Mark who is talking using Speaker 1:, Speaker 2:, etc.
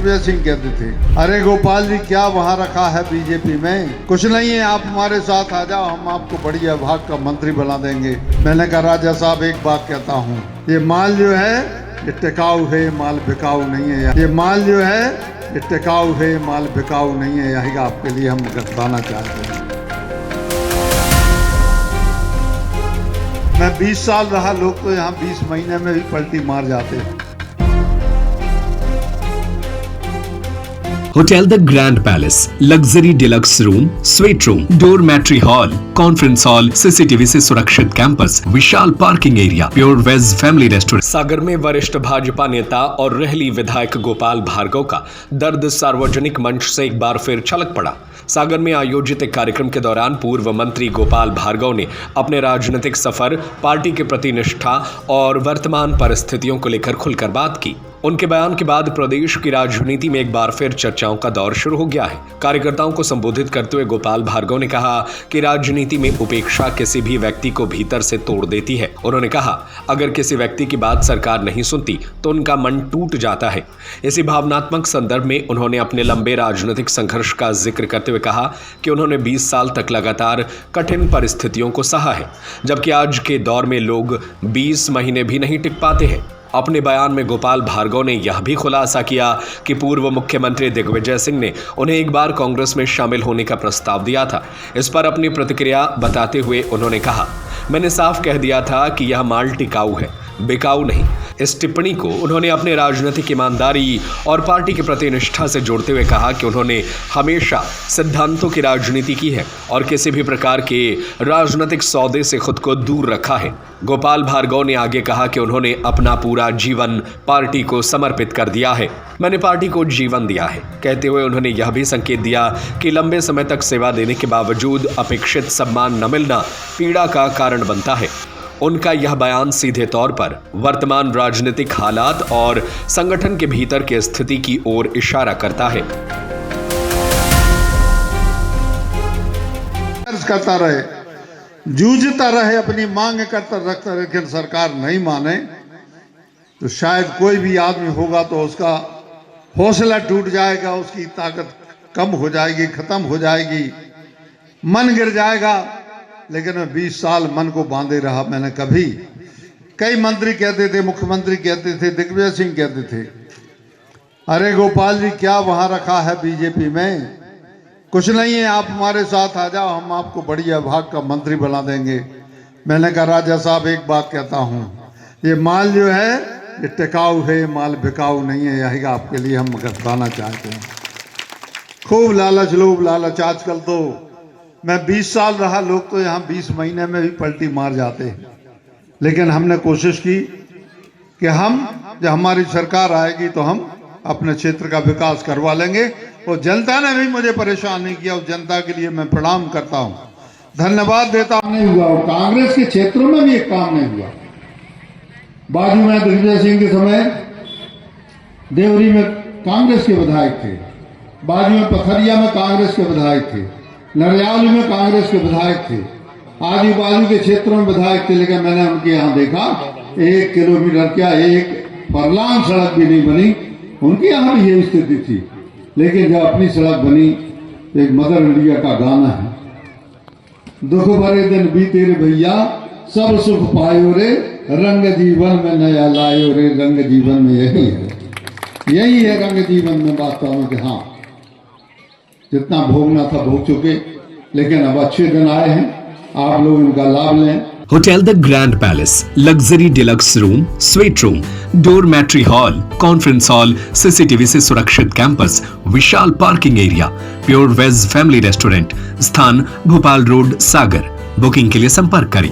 Speaker 1: दिग्विजय सिंह कहते थे, अरे गोपाल जी क्या वहाँ रखा है बीजेपी में, कुछ नहीं है, आप हमारे साथ आ जाओ, हम आपको बढ़िया विभाग का मंत्री बना देंगे। मैंने कहा राजा साहब एक बात कहता हूँ, ये माल जो है ये टिकाऊ है, माल बिकाऊ नहीं है। ये माल जो है ये टिकाऊ है, माल बिकाऊ नहीं है, यही आपके लिए हम बताना चाहते हैं। मैं 20 साल रहा, लोग तो यहाँ 20 महीने में भी पलटी मार जाते हैं।
Speaker 2: Hotel the grand palace, luxury deluxe room, suite room, dormitory hall, conference hall, CCTV से सुरक्षित कैंपस, विशाल parking area, pure veg family restaurant. Sagar में वरिष्ठ भाजपा नेता और रेहली विधायक गोपाल भार्गव का दर्द सार्वजनिक मंच से एक बार फिर छलक पड़ा। सागर में आयोजित एक कार्यक्रम के दौरान पूर्व मंत्री गोपाल भार्गव ने अपने राजनीतिक सफर, पार्टी के प्रति निष्ठा और वर्तमान परिस्थितियों को लेकर खुलकर बात की। उनके बयान के बाद प्रदेश की राजनीति में एक बार फिर चर्चाओं का दौर शुरू हो गया है। कार्यकर्ताओं को संबोधित करते हुए गोपाल भार्गव ने कहा कि राजनीति में उपेक्षा किसी भी व्यक्ति को भीतर से तोड़ देती है। उन्होंने कहा, अगर किसी व्यक्ति की बात सरकार नहीं सुनती तो उनका मन टूट जाता है। इसी भावनात्मक संदर्भ में उन्होंने अपने लंबे राजनीतिक संघर्ष का जिक्र करते हुए कहा कि उन्होंने 20 साल तक लगातार कठिन परिस्थितियों को सहा है, जबकि आज के दौर में लोग 20 महीने भी नहीं टिक पाते हैं। अपने बयान में गोपाल भार्गव ने यह भी खुलासा किया कि पूर्व मुख्यमंत्री दिग्विजय सिंह ने उन्हें एक बार कांग्रेस में शामिल होने का प्रस्ताव दिया था। इस पर अपनी प्रतिक्रिया बताते हुए उन्होंने कहा, मैंने साफ कह दिया था कि यह माल टिकाऊ है, बिकाऊ नहीं। इस टिप्पणी को उन्होंने अपने राजनीतिक ईमानदारी और पार्टी के प्रति निष्ठा से जोड़ते हुए कहा कि उन्होंने हमेशा सिद्धांतों की राजनीति की है और किसी भी प्रकार के राजनीतिक सौदे से खुद को दूर रखा है। गोपाल भार्गव ने आगे कहा कि उन्होंने अपना पूरा जीवन पार्टी को समर्पित कर दिया है। मैंने पार्टी को जीवन दिया है, कहते हुए उन्होंने यह भी संकेत दिया कि लंबे समय तक सेवा देने के बावजूद अपेक्षित सम्मान न मिलना पीड़ा का कारण बनता है। उनका यह बयान सीधे तौर पर वर्तमान राजनीतिक हालात और संगठन के भीतर की स्थिति की ओर इशारा करता है।
Speaker 1: करता रहे, जूझता रहे, अपनी मांग करता रखता रहे, लेकिन सरकार नहीं माने तो शायद कोई भी आदमी होगा तो उसका हौसला टूट जाएगा, उसकी ताकत कम हो जाएगी, खत्म हो जाएगी, मन गिर जाएगा। लेकिन मैं 20 साल मन को बांधे रहा। मैंने कभी, कई मंत्री कहते थे, मुख्यमंत्री कहते थे, दिग्विजय सिंह कहते थे, अरे गोपाल जी क्या वहाँ रखा है बीजेपी में, कुछ नहीं है, आप हमारे साथ आ जाओ, हम आपको बढ़िया विभाग का मंत्री बना देंगे। मैंने कहा राजा साहब एक बात कहता हूँ, ये माल जो है ये टिकाऊ है, माल बिकाऊ नहीं है, यही आपके लिए हम बताना चाहते हैं। खूब लालच, लोभ लालच, आजकल तो मैं 20 साल रहा, लोग तो यहाँ 20 महीने में भी पलटी मार जाते हैं। लेकिन हमने कोशिश की कि हम जब हमारी सरकार आएगी तो हम अपने क्षेत्र का विकास करवा लेंगे। और जनता ने भी मुझे परेशान नहीं किया, उस जनता के लिए मैं प्रणाम करता हूँ, धन्यवाद देता हूँ। नहीं हुआ, और कांग्रेस के क्षेत्रों में भी एक काम नहीं हुआ। बाजू में दिग्विजय सिंह के समय देवरी में कांग्रेस के विधायक थे, बाजू में पथरिया में कांग्रेस के विधायक थे, नरियाल में कांग्रेस के विधायक थे, आजू बाजू के क्षेत्रों में विधायक थे। लेकिन मैंने उनके यहाँ देखा 1 किलोमीटर क्या 1 फरलांग सड़क भी नहीं बनी। उनके यहाँ भी यही स्थिति थी। लेकिन जब अपनी सड़क बनी, एक मदर इंडिया का गाना है, दुख भरे दिन बीते रे भैया, सब सुख पायो रे, रंग जीवन में नया लायो रे। रंग जीवन में यही है रंग जीवन में वास्तव में कि हाँ, जितना भोगना था भोग चुके, लेकिन अब अच्छे दिन आए हैं, आप लोग इनका लाभ लें।
Speaker 2: Hotel the grand palace, luxury deluxe room, suite room, dormitory hall, conference hall, CCTV से सुरक्षित कैंपस, विशाल parking area, pure veg family restaurant, स्थान भोपाल रोड, सागर। बुकिंग के लिए संपर्क करें